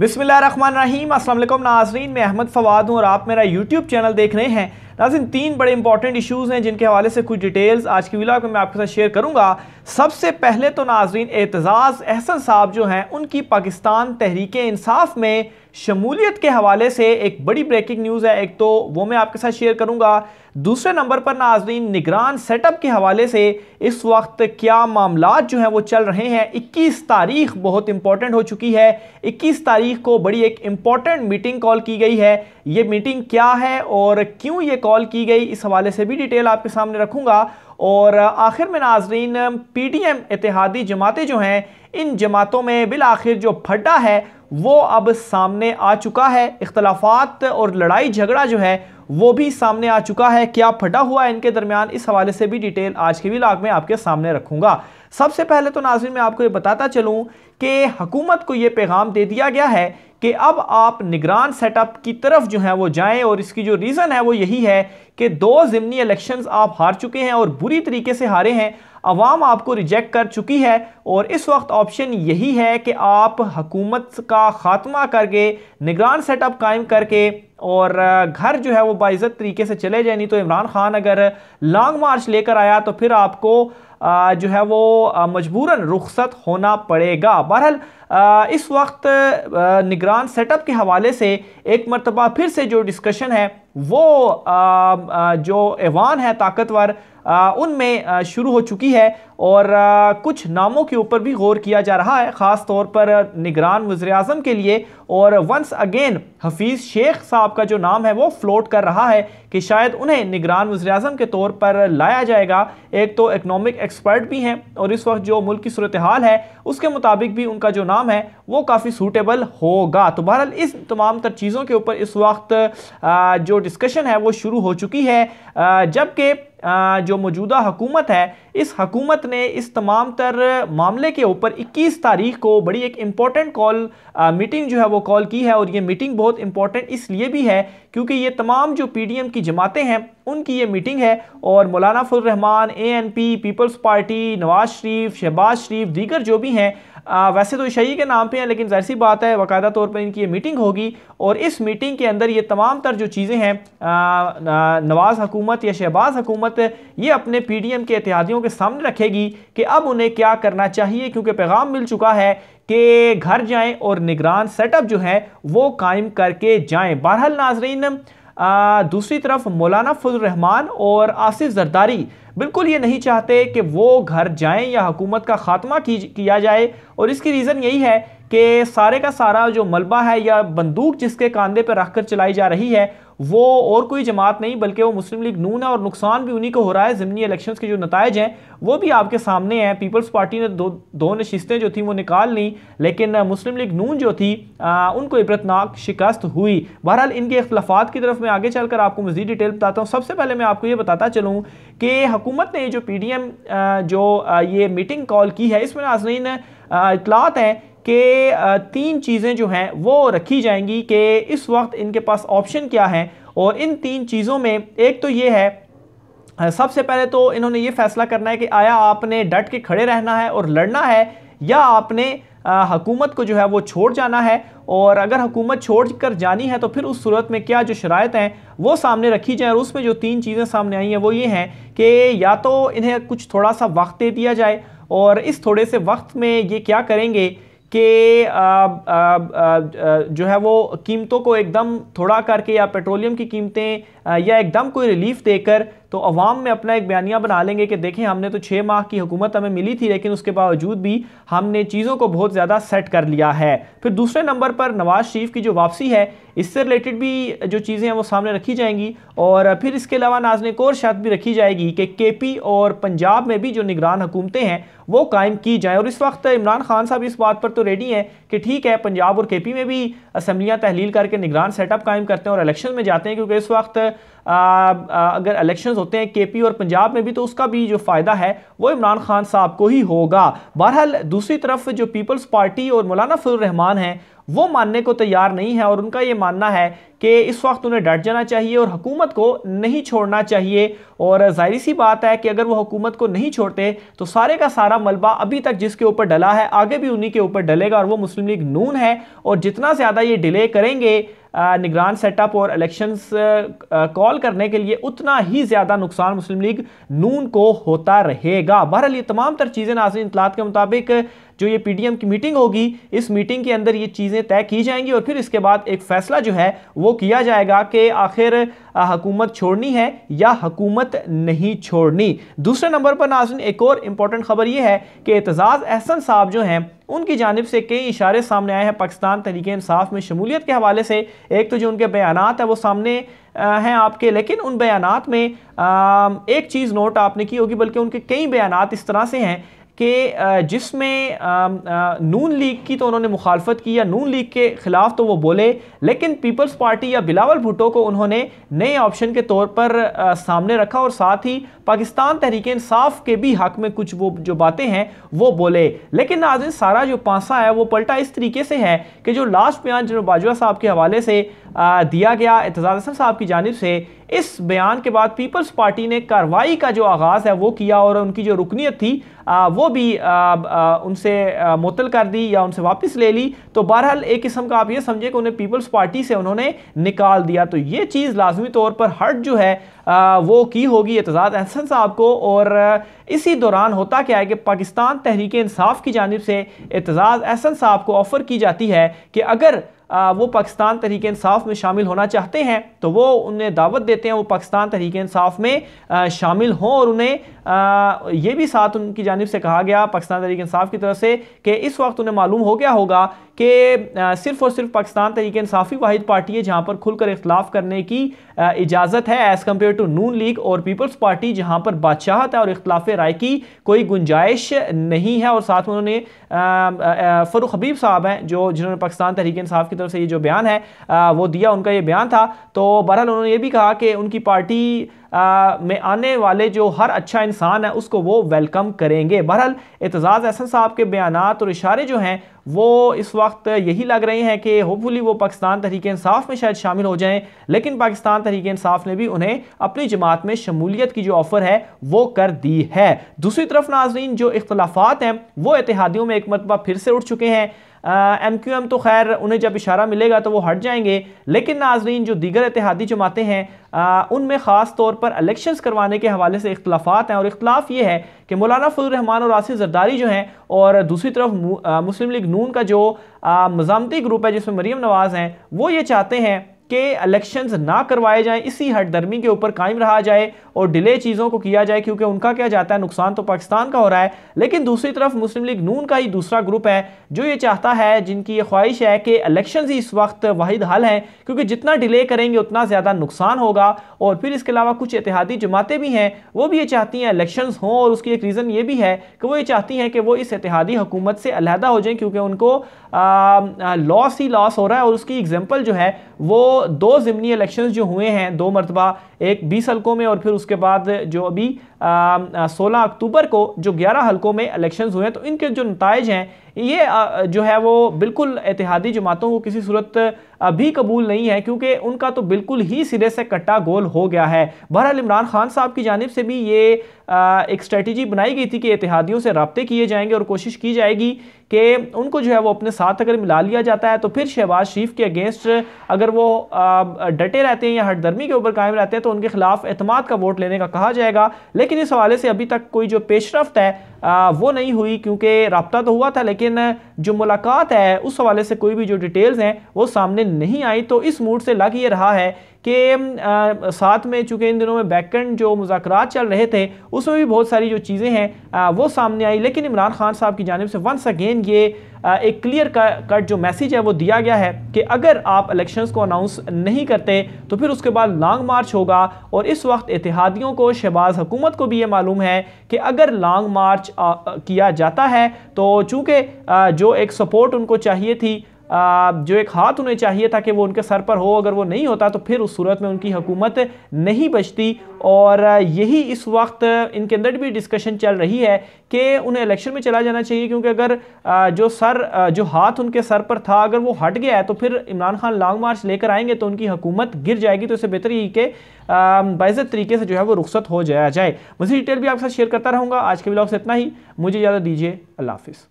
बिस्मिल्लाहिर्रहमानिर्रहीम। अस्सलाम वालेकुम नाज़रीन, मैं अहमद फवाद हूँ और आप मेरा यूट्यूब चैनल देख रहे हैं। नाज़रीन, तीन बड़े इंपॉर्टेंट इश्यूज़ हैं जिनके हवाले से कुछ डिटेल्स आज की व्लॉग में मैं आपके साथ शेयर करूँगा। सबसे पहले तो नाज़रीन, एतजाज़ अहसन साहब जो हैं उनकी पाकिस्तान तहरीक इंसाफ में शमूलियत के हवाले से एक बड़ी ब्रेकिंग न्यूज़ है, एक तो वो मैं आपके साथ शेयर करूँगा। दूसरे नंबर पर नाज़रीन, निगरान सेटअप के हवाले से इस वक्त क्या मामलात जो हैं वो चल रहे हैं। 21 तारीख बहुत इंपॉर्टेंट हो चुकी है। 21 तारीख को बड़ी एक इंपॉर्टेंट मीटिंग कॉल की गई है। ये मीटिंग क्या है और क्यों ये कॉल की गई, इस हवाले से भी डिटेल आपके सामने रखूँगा। और आखिर में नाज़रीन, PDM इत्तेहादी जमातें जो हैं, इन जमातों में बिल आखिर जो फड्डा है वो अब सामने आ चुका है। इख्तलाफात और लड़ाई झगड़ा जो है वो भी सामने आ चुका है। क्या फटा हुआ है इनके दरमियान, इस हवाले से भी डिटेल आज के व्लॉग में आपके सामने रखूंगा। सबसे पहले तो नाज़रीन मैं आपको ये बताता चलूं कि हुकूमत को ये पैगाम दे दिया गया है कि अब आप निगरान सेटअप की तरफ जो है वो जाएं, और इसकी जो रीज़न है वो यही है कि 2 ज़िमनी इलेक्शंस आप हार चुके हैं और बुरी तरीके से हारे हैं। अवाम आपको रिजेक्ट कर चुकी है और इस वक्त ऑप्शन यही है कि आप हुकूमत का खात्मा करके निगरान सेटअप कायम करके और घर जो है वो बाइज़्ज़त तरीके से चले जाए। नहीं तो इमरान खान अगर लॉन्ग मार्च लेकर आया तो फिर आपको जो है वो मजबूरन रुखसत होना पड़ेगा। बहरहाल इस वक्त निगरान सेटअप के हवाले से एक मरतबा फिर से जो डिस्कशन है वो जो ऐवान है ताकतवर उनमें शुरू हो चुकी है और कुछ नामों के ऊपर भी गौर किया जा रहा है, ख़ास तौर पर निगरान वज़ीर-ए-आज़म के लिए। और वंस अगेन हफीज़ शेख साहब का जो नाम है वो फ्लोट कर रहा है कि शायद उन्हें निगरान वज़ीर-ए-आज़म के तौर पर लाया जाएगा। एक तो इकनॉमिक एक्सपर्ट भी हैं और इस वक्त जो मुल्क की सूरत हाल है उसके मुताबिक भी उनका जो नाम है वो काफ़ी सूटेबल होगा। तो बहरहाल इस तमाम तर चीज़ों के ऊपर इस वक्त जो डिस्कशन है वो शुरू हो चुकी है, जबकि जो मौजूदा हुकूमत है इस हुकूमत ने इस तमाम तर मामले के ऊपर 21 तारीख को बड़ी एक इम्पॉर्टेंट मीटिंग जो है वो कॉल की है। और ये मीटिंग बहुत इंपॉर्टेंट इसलिए भी है क्योंकि ये तमाम जो PDM की जमातें हैं उनकी ये मीटिंग है और Maulana Fazal Rehman, ANP, peoples party, Nawaz Sharif, Shehbaz Sharif, दीगर जो भी हैं, वैसे तो शही के नाम पे हैं लेकिन जाहिर सी बात है बाकायदा तौर पर इनकी ये मीटिंग होगी। और इस मीटिंग के अंदर ये तमाम तर जो चीज़ें हैं नवाज हुकूमत या शहबाज हुकूमत ये अपने PDM के इत्तेहादियों के सामने रखेगी कि अब उन्हें क्या करना चाहिए, क्योंकि पैगाम मिल चुका है कि घर जाएं और निगरान सेटअप जो है वो कायम करके जाएं। बहरहाल नाजरीन, दूसरी तरफ मौलाना फजल रहमान और आसिफ जरदारी बिल्कुल ये नहीं चाहते कि वो घर जाएं या हुकूमत का खात्मा किया जाए। और इसकी रीज़न यही है कि सारे का सारा जो मलबा है या बंदूक जिसके कांधे पर रखकर चलाई जा रही है वो और कोई जमात नहीं बल्कि वो मुस्लिम लीग नून है और नुकसान भी उन्हीं को हो रहा है। ज़िमनी इलेक्शंस के जो नताइज हैं वो भी आपके सामने हैं। पीपल्स पार्टी ने दो नशिस्तें जो थी वो निकाल ली, लेकिन मुस्लिम लीग नून जो थी उनको इबरतनाक शिकस्त हुई। बहरहाल इनके इख्तलाफात की तरफ मैं आगे चलकर आपको मज़ीद डिटेल बताता हूँ। सबसे पहले मैं आपको ये बताता चलूँ कि हुकूमत ने जो PDM जो ये मीटिंग कॉल की है इसमें नाज़रीन इतलात हैं कि 3 चीज़ें जो हैं वो रखी जाएंगी कि इस वक्त इनके पास ऑप्शन क्या हैं। और इन 3 चीज़ों में एक तो ये है, सबसे पहले तो इन्होंने ये फैसला करना है कि आया आपने डट के खड़े रहना है और लड़ना है या आपने हुकूमत को जो है वो छोड़ जाना है। और अगर हुकूमत छोड़ कर जानी है तो फिर उस सूरत में क्या जो शराइत हैं वो सामने रखी जाए। और उसमें जो 3 चीज़ें सामने आई हैं वो ये हैं कि या तो इन्हें कुछ थोड़ा सा वक्त दे दिया जाए और इस थोड़े से वक्त में ये क्या करेंगे कि जो है वो कीमतों को एकदम थोड़ा करके या पेट्रोलियम की कीमतें या एकदम कोई रिलीफ देकर तो अवाम में अपना एक बयानिया बना लेंगे कि देखें हमने तो 6 माह की हुकूमत हमें मिली थी लेकिन उसके बावजूद भी हमने चीज़ों को बहुत ज़्यादा सेट कर लिया है। फिर दूसरे नंबर पर नवाज शरीफ की जो वापसी है इससे रिलेटेड भी जो चीज़ें हैं वो सामने रखी जाएंगी। और फिर इसके अलावा नाज़रीन एक और शर्त भी रखी जाएगी कि KP और पंजाब में भी जो निगरान हुकूमतें हैं वो कायम की जाए। और इस वक्त इमरान खान साहब इस बात पर तो रेडी हैं कि ठीक है पंजाब और KP में भी असम्बलियाँ तहलील करके निगरान सेटअप कायम करते हैं और इलेक्शन में जाते हैं, क्योंकि इस वक्त अगर इलेक्शंस होते हैं KP और पंजाब में भी तो उसका भी जो फ़ायदा है वो इमरान खान साहब को ही होगा। बहरहाल दूसरी तरफ जो पीपल्स पार्टी और मौलाना फजल रहमान हैं वो मानने को तैयार नहीं है और उनका ये मानना है कि इस वक्त उन्हें डट जाना चाहिए और हुकूमत को नहीं छोड़ना चाहिए। और जाहिर सी बात है कि अगर वो हुकूमत को नहीं छोड़ते तो सारे का सारा मलबा अभी तक जिसके ऊपर डला है आगे भी उन्हीं के ऊपर डलेगा और वो मुस्लिम लीग नून है। और जितना ज़्यादा ये डिले करेंगे निगरान सेटअप और इलेक्शंस कॉल करने के लिए, उतना ही ज़्यादा नुकसान मुस्लिम लीग नून को होता रहेगा। बहरहाल ये तमाम तर चीज़ें नाज़रीन इत्तलात के मुताबिक जो ये पीडीएम की मीटिंग होगी, इस मीटिंग के अंदर ये चीज़ें तय की जाएंगी और फिर इसके बाद एक फैसला जो है वो किया जाएगा कि आखिर हुकूमत छोड़नी है या हुकूमत नहीं छोड़नी। दूसरे नंबर पर नाज़रीन एक और इम्पॉर्टेंट खबर ये है कि एतजाज़ अहसन साहब जो हैं उनकी जानिब से कई इशारे सामने आए हैं पाकिस्तान तहरीक-ए-इंसाफ में शमूलियत के हवाले से। एक तो जो उनके बयानात है वो सामने हैं आपके, लेकिन उन बयानात में एक चीज़ नोट आपने की होगी, बल्कि उनके कई बयानात इस तरह से हैं कि जिसमें नून लीग की तो उन्होंने मुखालफत की या नून लीग के ख़िलाफ़ तो वो बोले, लेकिन पीपल्स पार्टी या बिलावल भुट्टो को उन्होंने नए ऑप्शन के तौर पर सामने रखा और साथ ही पाकिस्तान तहरीक-ए-इंसाफ के भी हक में कुछ वो जो बातें हैं वो बोले। लेकिन नाज़रीन सारा जो पासा है वो पलटा इस तरीके से है कि जो लास्ट बयान जनरल बाजवा साहब के हवाले से दिया गया एतजाज़ अहसन साहब की जानिब से, इस बयान के बाद पीपल्स पार्टी ने कार्रवाई का जो आगाज़ है वो किया और उनकी जो रुकनीत थी वो भी उनसे मुअत्तल कर दी या उनसे वापस ले ली। तो बहरहाल एक किस्म का आप ये समझे कि उन्हें पीपल्स पार्टी से उन्होंने निकाल दिया। तो ये चीज़ लाजमी तौर पर हर्ट जो है वो की होगी एतजाज़ अहसन साहब को। और इसी दौरान होता क्या है कि पाकिस्तान तहरीक-ए-इंसाफ की जानिब से एतजाज़ अहसन साहब को ऑफ़र की जाती है कि अगर वो पाकिस्तान तहरीक-ए-इंसाफ में शामिल होना चाहते हैं तो वो उन्हें दावत देते हैं वो पाकिस्तान तहरीक-ए-इंसाफ में शामिल हों। और उन्हें ये भी साथ उनकी जानिब से कहा गया पाकिस्तान तहरीक-ए-इंसाफ की तरफ से कि इस वक्त उन्हें मालूम हो गया होगा कि सिर्फ़ और सिर्फ पाकिस्तान तहरीक-ए-इंसाफ ही वाहिद पार्टी है जहाँ पर खुलकर इख्तलाफ करने की इजाज़त है as compare to Noon league और पीपल्स पार्टी जहाँ पर बादशाहत है और इख्तलाफ राय की कोई गुंजाइश नहीं है। और साथ में उन्होंने फ़रूख हबीब साहब हैं जिन्होंने पाकिस्तान तहरीक-ए-इंसाफ की तरफ से ये जो बयान है वो दिया, उनका ये बयान था। तो बहरहाल उन्होंने ये भी कहा कि उनकी पार्टी में आने वाले जो हर अच्छा इंसान है उसको वो वेलकम करेंगे। बहरहाल एतजाज़ अहसन साहब के बयानात और इशारे जो हैं वो इस वक्त यही लग रहे हैं कि होपफुली वो पाकिस्तान तहरीक-ए-इंसाफ में शायद शामिल हो जाएं, लेकिन पाकिस्तान तहरीक-ए-इंसाफ ने भी उन्हें अपनी जमात में शमूलियत की जो ऑफ़र है वो कर दी है। दूसरी तरफ नाज़रीन जो इख्तलाफात हैं वो इत्तेहादियों में एक मरतबा फिर से उठ चुके हैं। MQM तो खैर उन्हें जब इशारा मिलेगा तो वो हट जाएंगे, लेकिन नाज़रीन जो दीगर इत्तेहादी जमातें हैं उनमें ख़ास तौर पर इलेक्शंस करवाने के हवाले से इख्तलाफात हैं। और इख्तलाफ ये है कि मौलाना फजल रहमान और आसिफ जरदारी जो हैं और दूसरी तरफ मुस्लिम लीग नून का जो मज़ामती ग्रुप है जिसमें मरीम नवाज़ हैं, वो ये चाहते हैं कि इलेक्शंस ना करवाए जाएं, इसी हटदर्मी के ऊपर कायम रहा जाए और डिले चीज़ों को किया जाए, क्योंकि उनका क्या जाता है नुकसान तो पाकिस्तान का हो रहा है। लेकिन दूसरी तरफ मुस्लिम लीग नून का ही दूसरा ग्रुप है जो ये चाहता है, जिनकी ये ख्वाहिश है कि इलेक्शंस ही इस वक्त वाहिद हल हैं, क्योंकि जितना डिले करेंगे उतना ज़्यादा नुकसान होगा। और फिर इसके अलावा कुछ इत्तेहादी जमातें भी हैं वो भी ये चाहती हैं इलेक्शंस हों, और उसकी एक रीज़न ये भी है कि वो ये चाहती हैं कि वो इस इत्तेहादी हुकूमत से अलहदा हो जाएं, क्योंकि उनको लॉस ही लॉस हो रहा है। और उसकी एग्जाम्पल जो है वो 2 ज़िमनी इलेक्शंस जो हुए हैं 2 मरतबा, एक 20 हल्कों में और फिर उसके बाद जो अभी 16 अक्टूबर को जो 11 हल्कों में इलेक्शंस हुए हैं, तो इनके जो नताइज हैं ये जो है वो बिल्कुल इत्तेहादी जमातों को किसी सूरत भी कबूल नहीं है, क्योंकि उनका तो बिल्कुल ही सिरे से कट्टा गोल हो गया है। बहरहाल इमरान खान साहब की जानिब से भी ये एक स्ट्रेटजी बनाई गई थी कि इत्तेहादियों से राब्ते किए जाएंगे और कोशिश की जाएगी कि उनको जो है वो अपने साथ अगर मिला लिया जाता है तो फिर शहबाज शरीफ के अगेंस्ट अगर वो डटे रहते हैं या हटदर्मी के ऊपर कायम रहते हैं तो उनके खिलाफ एतमाद का वोट लेने का कहा जाएगा। लेकिन इस हवाले से अभी तक कोई जो पेशरफ्त है वो नहीं हुई, क्योंकि राब्ता तो हुआ था लेकिन जो मुलाकात है उस हवाले से कोई भी जो डिटेल्स हैं वो सामने नहीं आई। तो इस मूड से लग ये रहा है कि साथ में चूँकि इन दिनों में बैकेंड जो मुज़ाकरात चल रहे थे उसमें भी बहुत सारी जो चीज़ें हैं वो सामने आई, लेकिन इमरान खान साहब की जानिब से वंस अगेन ये एक क्लियर कट जो मैसेज है वो दिया गया है कि अगर आप इलेक्शंस को अनाउंस नहीं करते तो फिर उसके बाद लॉन्ग मार्च होगा। और इस वक्त इत्तेहादियों को, शहबाज हुकूमत को भी ये मालूम है कि अगर लॉन्ग मार्च किया जाता है तो चूँकि जो एक सपोर्ट उनको चाहिए थी जो एक हाथ उन्हें चाहिए था कि वो उनके सर पर हो, अगर वो नहीं होता तो फिर उस सूरत में उनकी हुकूमत नहीं बचती। और यही इस वक्त इनके अंदर भी डिस्कशन चल रही है कि उन्हें इलेक्शन में चला जाना चाहिए, क्योंकि अगर जो हाथ उनके सर पर था अगर वो हट गया है तो फिर इमरान खान लॉन्ग मार्च लेकर आएंगे तो उनकी हुकूमत गिर जाएगी। तो इससे बेहतर यही कि बाइज़्ज़त तरीके से जो है वो रुखसत हो जाया जाए। मज़ीद डिटेल भी आपके साथ शेयर करता रहूँगा। आज के व्लॉग से इतना ही, मुझे इजाज़त दीजिए। अल्लाह हाफिज़।